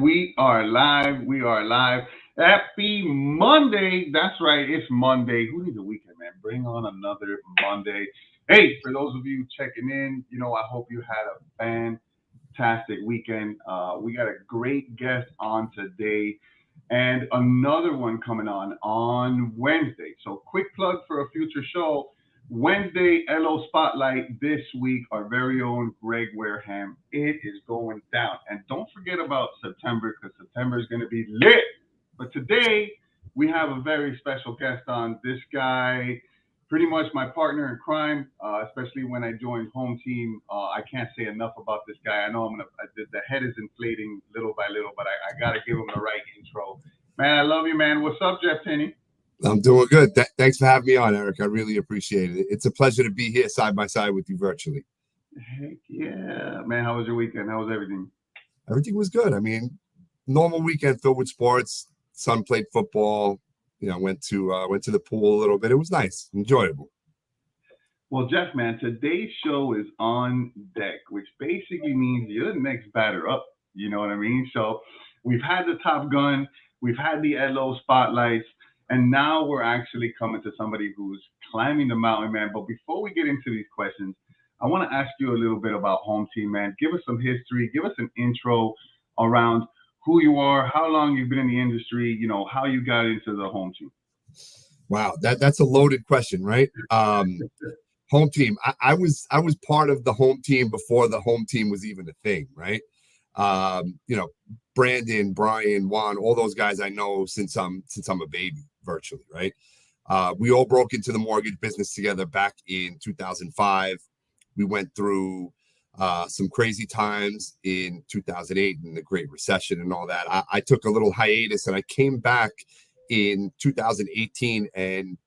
We are live. We are live. Happy Monday. That's right. It's Monday. Who needs a weekend, man? Bring on another Monday. Hey, for those of you checking in, I hope you had a fantastic weekend. We got a great guest on today and another one coming on Wednesday. So, quick plug for a future show. Wednesday, LO Spotlight this week, our very own Greg Wareham. It is going down. And don't forget about September because September is going to be lit. But today, we have a very special guest on. This guy, pretty much my partner in crime, especially when I joined Home Team. I can't say enough about this guy. I know the head is inflating little by little, but I got to give him the right intro. Man, I love you, man. What's up, Jeff Tinney? I'm doing good. Thanks for having me on, Eric. I really appreciate it. It's a pleasure to be here side by side with you virtually. Heck yeah, man. How was your weekend? How was everything? Everything was good. I mean, normal weekend filled with sports. Son played football. Went to the pool a little bit. It was nice, enjoyable. Well, Jeff, man, today's show is on deck, which basically means you're the next batter up. You know what I mean? So we've had the Top Gun, we've had the LO spotlights, and now we're actually coming to somebody who's climbing the mountain, man. But before we get into these questions, I want to ask you a little bit about Home Team, man. Give us some history. Give us an intro around who you are, how long you've been in the industry, how you got into the Home Team. Wow, that's a loaded question, right? Home Team. I was part of the Home Team before the Home Team was even a thing, right? Brandon, Brian, Juan, all those guys I know since I'm a baby, virtually, right? We all broke into the mortgage business together back in 2005. We went through some crazy times in 2008 and the Great Recession and all that. I took a little hiatus and I came back in 2018 and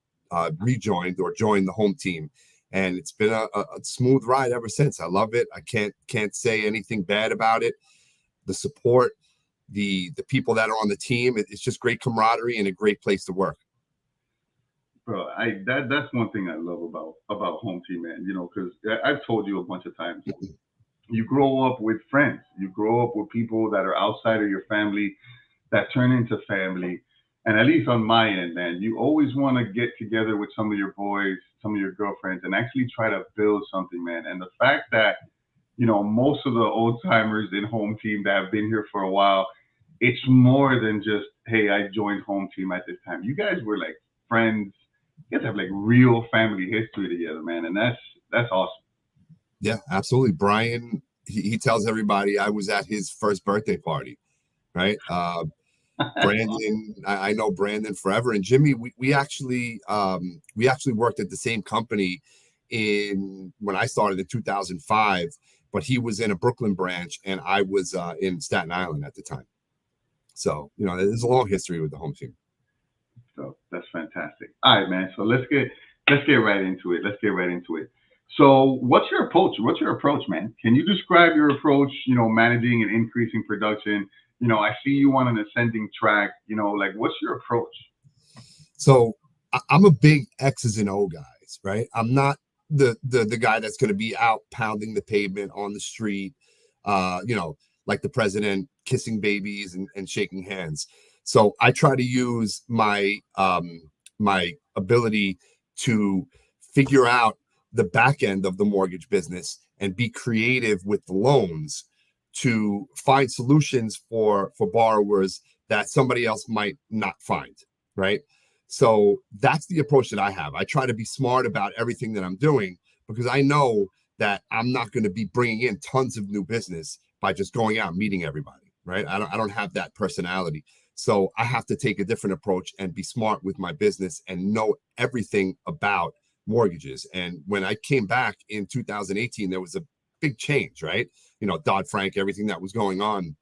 joined the Home Team. And it's been a smooth ride ever since. I love it. I can't say anything bad about it. The support, the people that are on the team, it's just great camaraderie and a great place to work. Bro, that's one thing I love about Home Team, man. Because I've told you a bunch of times, you grow up with friends, you grow up with people that are outside of your family that turn into family. And at least on my end, man, you always want to get together with some of your boys, some of your girlfriends, and actually try to build something, man. And the fact that, most of the old timers in Home Team that have been here for a while, it's more than just, hey, I joined Home Team at this time. You guys were like friends. You guys have like real family history together, man. And that's awesome. Yeah, absolutely. Brian, he tells everybody I was at his first birthday party, right? Brandon, I know Brandon forever, and Jimmy. We actually worked at the same company when I started in 2005, but he was in a Brooklyn branch and I was in Staten Island at the time. So there's a long history with the Home Team. So that's fantastic. All right, man. So let's get right into it. So what's your approach, man? Can you describe your approach? Managing and increasing production. I see you on an ascending track, what's your approach? So I'm a big X's and O guys, right? I'm not the guy that's going to be out pounding the pavement on the street, like the president kissing babies and shaking hands. So I try to use my ability to figure out the back end of the mortgage business and be creative with the loans to find solutions for borrowers that somebody else might not find, right? So that's the approach that I have. I try to be smart about everything that I'm doing because I know that I'm not going to be bringing in tons of new business by just going out and meeting everybody, right? I don't have that personality. So I have to take a different approach and be smart with my business and know everything about mortgages. And when I came back in 2018, there was a big change, right? Dodd-Frank, everything that was going on.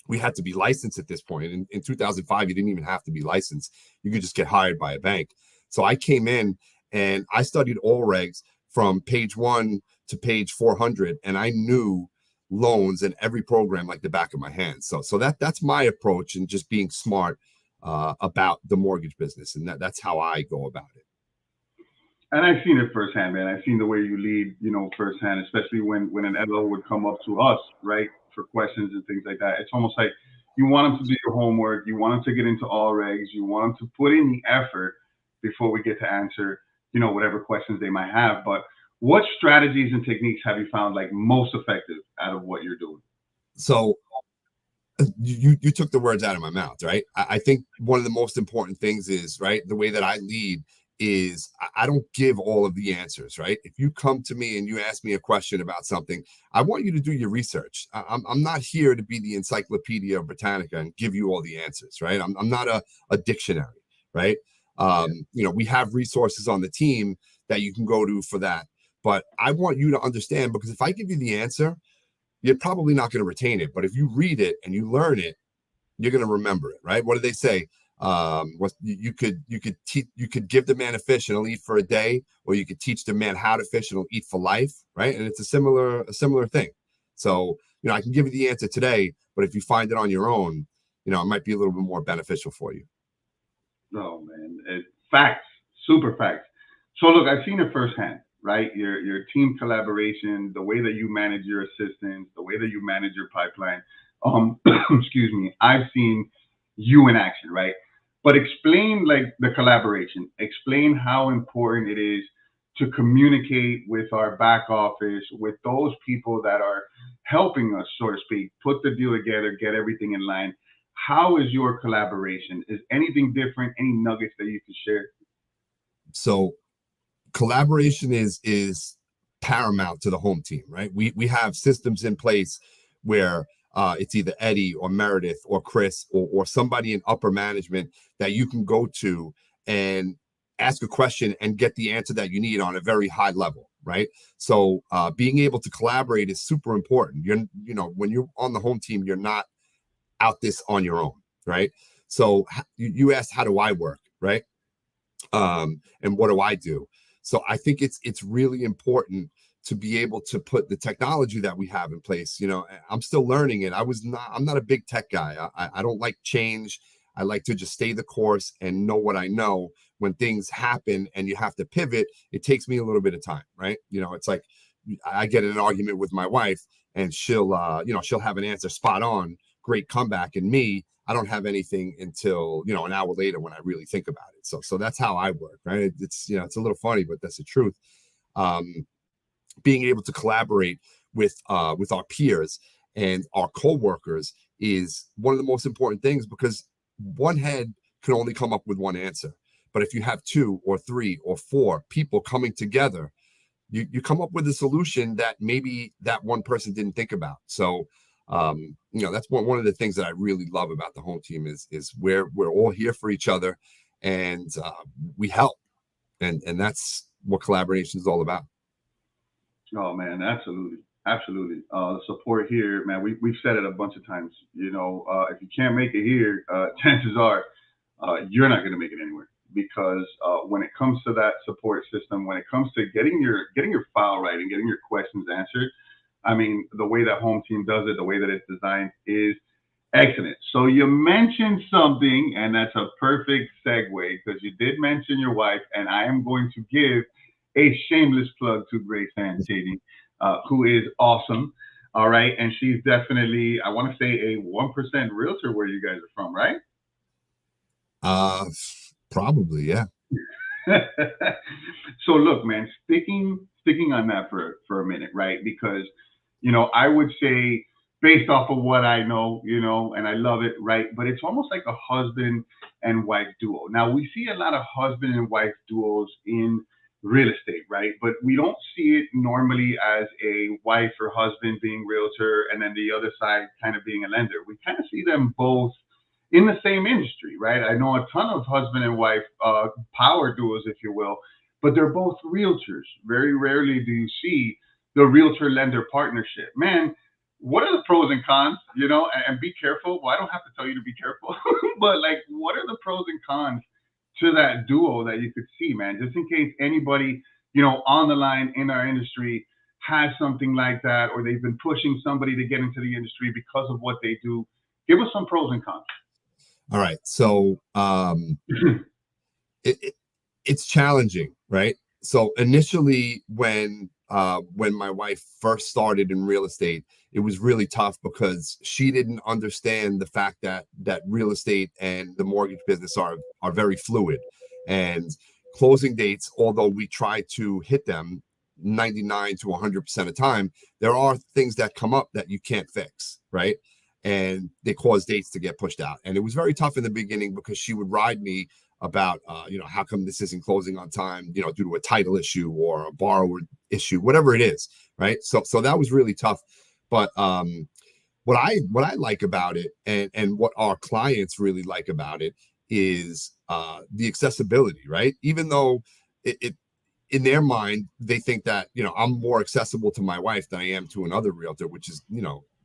We had to be licensed at this point. In 2005, you didn't even have to be licensed. You could just get hired by a bank. So I came in and I studied all regs from page 1 to page 400, and I knew loans and every program like the back of my hand. So that's my approach, and just being smart about the mortgage business, and that's how I go about it. And I've seen it firsthand, man. I've seen the way you lead, firsthand, especially when an LO would come up to us, right, for questions and things like that. It's almost like, You want them to do your homework. You want them to get into all regs. You want them to put in the effort before we get to answer, whatever questions they might have. But what strategies and techniques have you found like most effective out of what you're doing? So you took the words out of my mouth, right? I think one of the most important things is, right, the way that I lead is I don't give all of the answers, right? If you come to me and you ask me a question about something, I want you to do your research. I'm not here to be the Encyclopedia Britannica and give you all the answers, right? I'm not a dictionary, right? We have resources on the team that you can go to for that. But I want you to understand, because if I give you the answer, you're probably not going to retain it. But if you read it and you learn it, you're going to remember it, right? What do they say? You could give the man a fish and he'll eat for a day, or you could teach the man how to fish and he'll eat for life, right? And it's a similar thing. So, I can give you the answer today, but if you find it on your own, it might be a little bit more beneficial for you. Oh man, facts, super facts. So look, I've seen it firsthand, right? Your team collaboration, the way that you manage your assistants, the way that you manage your pipeline. Excuse me, I've seen you in action, right? But explain like the collaboration. Explain how important it is to communicate with our back office, with those people that are helping us, so to speak, put the deal together, get everything in line. How is your collaboration? Is anything different? Any nuggets that you can share? So collaboration is paramount to the home team, right? We have systems in place where it's either Eddie or Meredith or Chris or somebody in upper management that you can go to and ask a question and get the answer that you need on a very high level, right? So being able to collaborate is super important. When you're on the home team, you're not out this on your own, right? So you asked, how do I work, right? And what do I do? So I think it's really important to be able to put the technology that we have in place. I'm still learning it. I'm not a big tech guy. I don't like change. I like to just stay the course and know what I know. When things happen and you have to pivot, it takes me a little bit of time, right? It's like I get in an argument with my wife and she'll have an answer spot on, great comeback. And me, I don't have anything until, an hour later when I really think about it. So that's how I work, right? It's a little funny, but that's the truth. Being able to collaborate with our peers and our co-workers is one of the most important things, because one head can only come up with one answer. But if you have 2 or 3 or 4 people coming together, you come up with a solution that maybe that one person didn't think about. So, that's one of the things that I really love about the home team is we're all here for each other, and we help. And that's what collaboration is all about. Oh man, absolutely. Absolutely. The support here, man, we've said it a bunch of times. If you can't make it here, chances are you're not going to make it anywhere, because when it comes to that support system, when it comes to getting your file right and getting your questions answered, I mean, the way that home team does it, the way that it's designed is excellent. So you mentioned something, and that's a perfect segue, because you did mention your wife, and I am going to give a shameless plug to Grace Ann Shady, who is awesome. All right. And she's definitely, I want to say, a 1% realtor where you guys are from, right? Probably, yeah. So look, man, sticking on that for a minute, right? Because, I would say, based off of what I know, and I love it, right? But it's almost like a husband and wife duo. Now, we see a lot of husband and wife duos in real estate, right? But we don't see it normally as a wife or husband being realtor and then the other side kind of being a lender. We kind of see them both in the same industry, right? I know a ton of husband and wife power duos, if you will, but they're both realtors. Very rarely do you see the realtor lender partnership. Man, what are the pros and cons, and be careful. Well, I don't have to tell you to be careful, but like, what are the pros and cons to that duo that you could see, man, just in case anybody, on the line in our industry has something like that, or they've been pushing somebody to get into the industry because of what they do. Give us some pros and cons. All right. So it's challenging, right? So initially when when my wife first started in real estate, it was really tough because she didn't understand the fact that real estate and the mortgage business are very fluid, and closing dates, although we try to hit them 99 to 100% of the time, there are things that come up that you can't fix, right? And they cause dates to get pushed out. And it was very tough in the beginning because she would ride me about, how come this isn't closing on time, due to a title issue or a borrower issue, whatever it is, right? So that was really tough. But what I like about it, and what our clients really like about it, is the accessibility, right? Even though it in their mind, they think that, I'm more accessible to my wife than I am to another realtor, which is,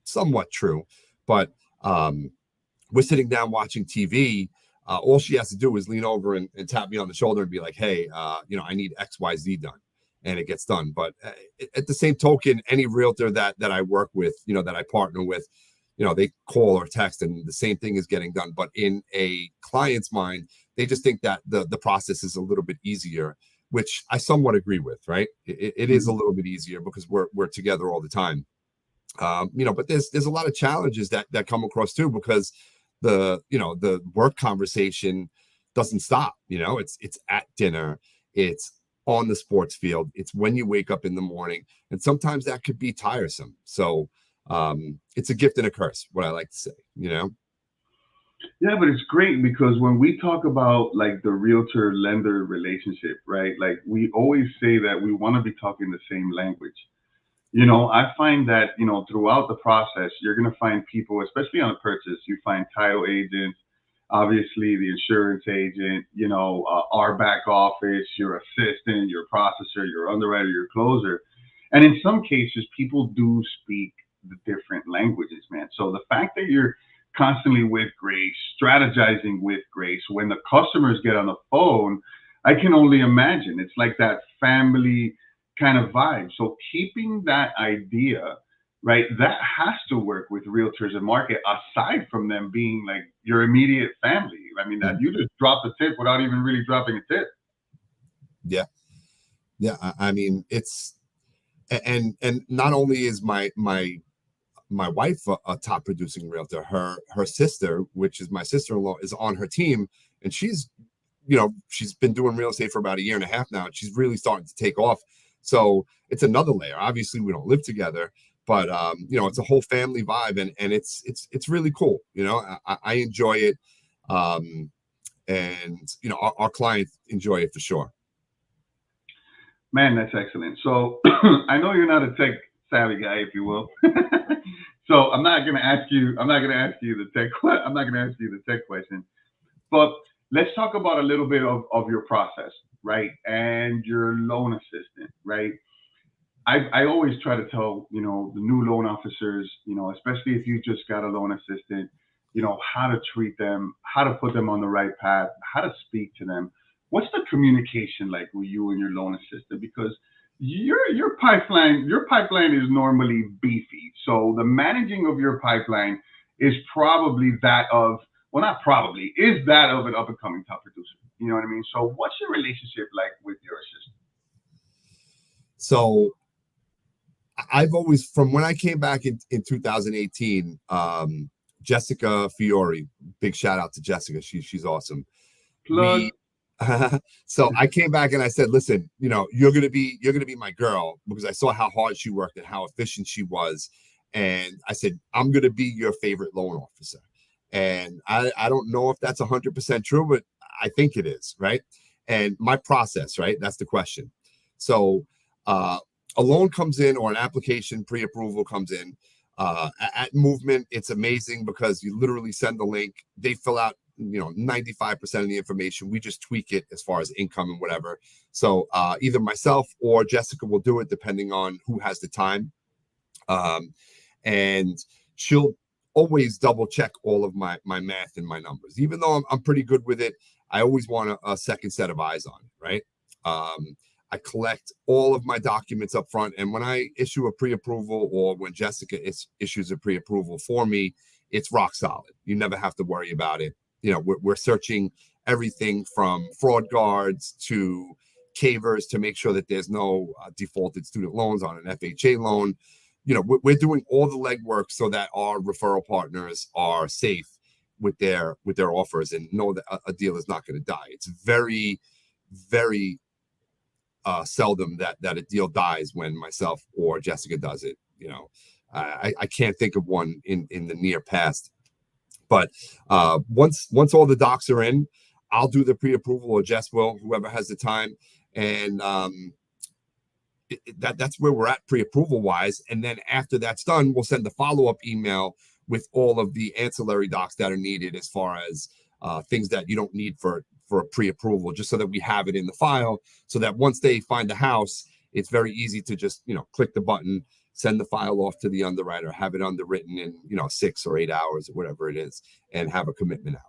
somewhat true. But we're sitting down watching TV. All she has to do is lean over and tap me on the shoulder and be like, hey, I need XYZ done. And it gets done. But at the same token, any realtor that I work with, that I partner with, they call or text and the same thing is getting done. But in a client's mind, they just think that the process is a little bit easier, which I somewhat agree with, right? It is a little bit easier because we're together all the time. But there's a lot of challenges that come across too, because the work conversation doesn't stop. It's at dinner, it's on the sports field, it's when you wake up in the morning, and sometimes that could be tiresome. So it's a gift and a curse, what I like to say. Yeah, but it's great because when we talk about like the realtor lender relationship, right? Like we always say that we want to be talking the same language. I find that, throughout the process, you're going to find people, especially on a purchase, you find title agents, obviously the insurance agent, our back office, your assistant, your processor, your underwriter, your closer. And in some cases, people do speak the different languages, man. So the fact that you're constantly with Grace, strategizing with Grace, when the customers get on the phone, I can only imagine. It's like that family kind of vibe. So keeping that idea, right, that has to work with realtors and market, aside from them being like your immediate family. I mean, that you just drop the tip without even really dropping a tip. Yeah. I mean, it's, and not only is my wife a top producing realtor, her sister, which is my sister-in-law, is on her team, and she's been doing real estate for about 1.5 years now, and she's really starting to take off. So it's another layer. Obviously we don't live together, but it's a whole family vibe, and it's really cool. I enjoy it. And our clients enjoy it for sure. Man, that's excellent. So I know you're not a tech savvy guy, if you will. So I'm not going to ask you the tech question, but let's talk about a little bit of your process, right? And your loan assistant, right? I always try to tell, the new loan officers, especially if you just got a loan assistant, how to treat them, how to put them on the right path, how to speak to them. What's the communication like with you and your loan assistant? Because your pipeline is normally beefy. So the managing of your pipeline is probably that of, well, not probably, is that of an up and coming top producer. You know what I mean? So what's your relationship like with your assistant? So I've always, from when I came back in 2018, Jessica Fiore, big shout out to Jessica. She's awesome. Plug. So I came back and I said, listen, you're gonna be my girl, because I saw how hard she worked and how efficient she was. And I said, I'm gonna be your favorite loan officer. And I don't know if that's 100% true, but I think it is, right? And my process, right? That's the question. So a loan comes in, or an application pre-approval comes in. At Movement, it's amazing because you literally send the link, they fill out 95% of the information. We just tweak it as far as income and whatever. So either myself or Jessica will do it, depending on who has the time. And she'll always double check all of my math and my numbers. Even though I'm pretty good with it, I always want a second set of eyes on it, right? I collect all of my documents up front, and when I issue a pre-approval, or when Jessica issues a pre-approval for me, it's rock solid. You never have to worry about it. We're searching everything from fraud guards to cavers to make sure that there's no defaulted student loans on an FHA loan. We're doing all the legwork so that our referral partners are safe with their offers and know that a deal is not going to die. It's very, very seldom that a deal dies when myself or Jessica does it. I can't think of one in the near past. But once all the docs are in, I'll do the pre-approval, or Jess will, whoever has the time, and that's where we're at pre-approval wise. And then after that's done, we'll send the follow-up email with all of the ancillary docs that are needed, as far as things that you don't need for a pre-approval, just so that we have it in the file, so that once they find the house, it's very easy to just click the button, send the file off to the underwriter, have it underwritten in 6 or 8 hours or whatever it is, and have a commitment out.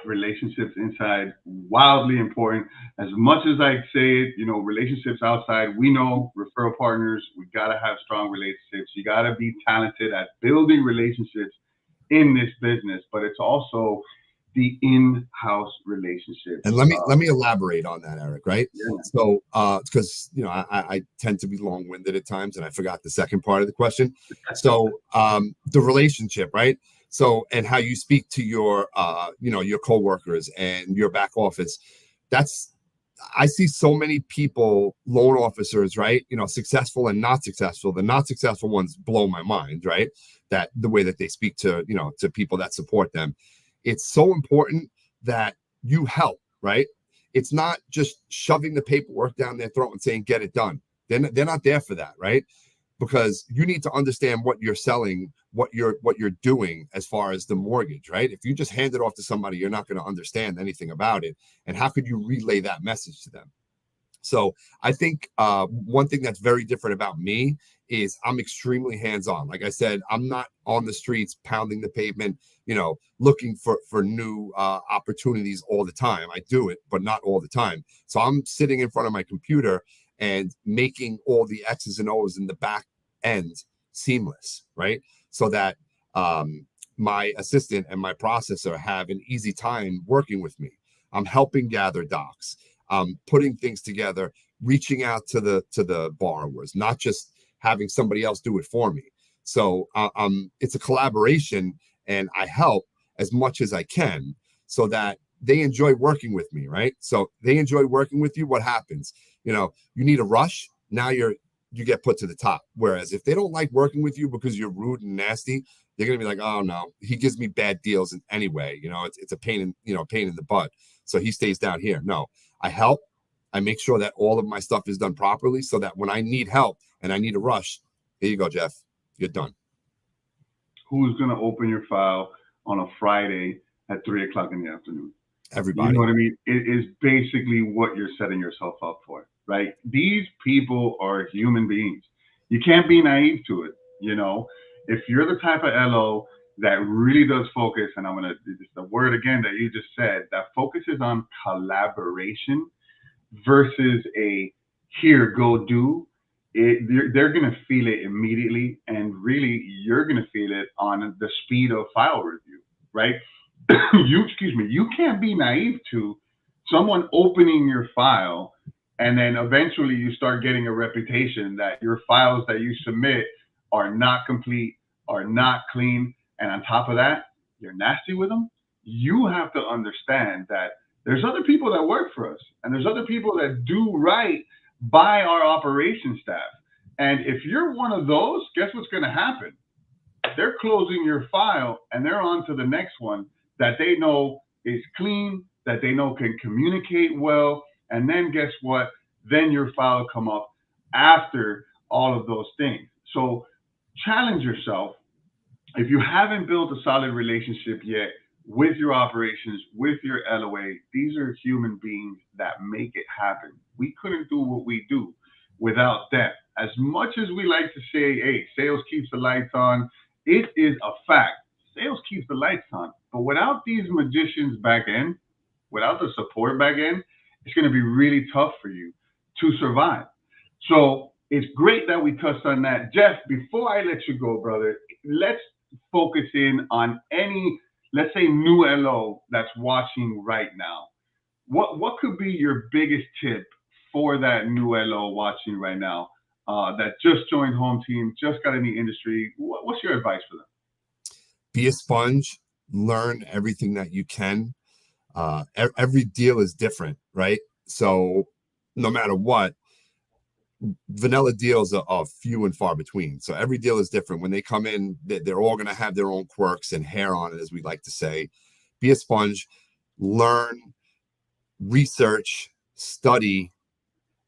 Relationships inside, wildly important. As much as I say it, relationships outside, we know referral partners, we got to have strong relationships. You got to be talented at building relationships in this business, but it's also the in-house relationship. And let me elaborate on that, Eric, right? Yeah. So because I tend to be long-winded at times, and I forgot the second part of the question. So the relationship, right? So, and how you speak to your your coworkers and your back office. I see so many people, loan officers, right? Successful and not successful. The not successful ones blow my mind, right? That the way that they speak to to people that support them. It's so important that you help, right? It's not just shoving the paperwork down their throat and saying, get it done. They're not there for that, right? Because you need to understand what you're selling, what you're doing as far as the mortgage, right? If you just hand it off to somebody, you're not going to understand anything about it. And how could you relay that message to them? So I think one thing that's very different about me is I'm extremely hands-on. Like I said, I'm not on the streets pounding the pavement, looking for new opportunities all the time. I do it, but not all the time. So I'm sitting in front of my computer and making all the X's and O's in the back end seamless, right? So that my assistant and my processor have an easy time working with me. I'm helping gather docs, putting things together, reaching out to the borrowers, not just having somebody else do it for me. So it's a collaboration, and I help as much as I can so that they enjoy working with me, right? So they enjoy working with you. What happens? You need a rush. Now you get put to the top. Whereas if they don't like working with you because you're rude and nasty, they're gonna be like, oh no, he gives me bad deals anyway. It's a pain in the butt. So he stays down here. No, I help. I make sure that all of my stuff is done properly, so that when I need help and I need a rush, here you go, Jeff. You're done. Who's gonna open your file on a Friday at 3:00 in the afternoon? Everybody. You know what I mean? It is basically what you're setting yourself up for, right? These people are human beings. You can't be naive to it. If you're the type of LO that really does focus, and I'm gonna, it's the word again that you just said, that focuses on collaboration versus a here, go do. They're gonna feel it immediately, and really you're gonna feel it on the speed of file review, right? You can't be naive to someone opening your file, and then eventually you start getting a reputation that your files that you submit are not complete, are not clean, and on top of that, you're nasty with them. You have to understand that there's other people that work for us, and there's other people that do right by our operations staff. And if you're one of those, guess what's going to happen? They're closing your file, and they're on to the next one that they know is clean, that they know can communicate well. And then guess what? Then your file will come up after all of those things. So challenge yourself. If you haven't built a solid relationship yet with your operations, with your LOA, these are human beings that make it happen. We couldn't do what we do without them. As much as we like to say, hey, sales keeps the lights on, it is a fact. Sales keeps the lights on. But without these magicians back in, without the support back in, it's going to be really tough for you to survive. So it's great that we touched on that. Jeff, before I let you go, brother, let's focus in on any, let's say, new LO that's watching right now. what could be your biggest tip for that new LO watching right now that just joined home team, just got in the industry? What's your advice for them? Be a sponge, learn everything that you can. Every deal is different, right? So no matter what, vanilla deals are few and far between. So every deal is different. When they come in, they're all going to have their own quirks and hair on it, as we like to say. Be a sponge, learn, research, study,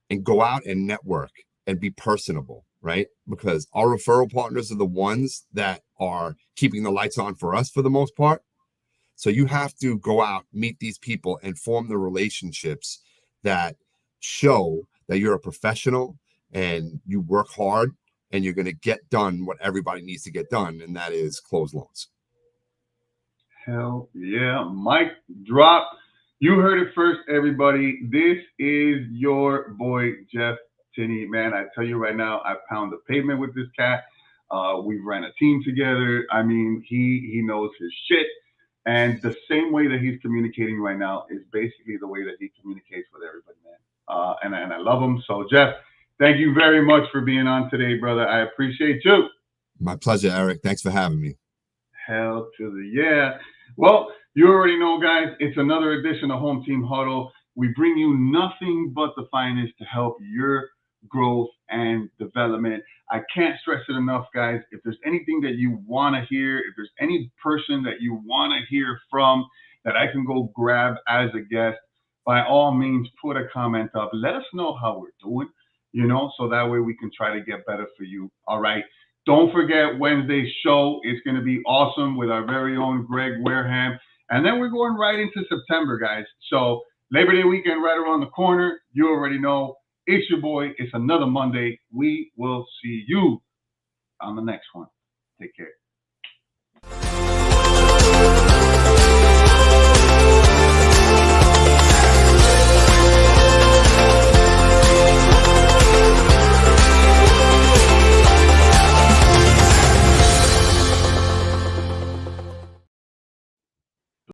and go out and network and be personable, right? Because our referral partners are the ones that are keeping the lights on for us for the most part. So you have to go out, meet these people, and form the relationships that show that you're a professional and you work hard and you're going to get done what everybody needs to get done, and that is close loans. Hell yeah. Mic drop. You heard it first, everybody. This is your boy, Jeff Tinney. Man, I tell you right now, I pound the pavement with this cat. We've ran a team together. I mean, he knows his shit. And the same way that he's communicating right now is basically the way that he communicates with everybody, man. And I love him. So, Jeff, thank you very much for being on today, brother. I appreciate you. My pleasure, Eric. Thanks for having me. Hell to the yeah. Well, you already know, guys, it's another edition of Home Team Huddle. We bring you nothing but the finest to help your growth and development. I can't stress it enough, guys. If there's anything that you want to hear, if there's any person that you want to hear from that I can go grab as a guest, by all means, put a comment up. Let us know how we're doing, so that way we can try to get better for you. All right. Don't forget Wednesday's show. It's going to be awesome with our very own Greg Wareham. And then we're going right into September, guys. So Labor Day weekend right around the corner. You already know. It's your boy. It's another Monday. We will see you on the next one. Take care.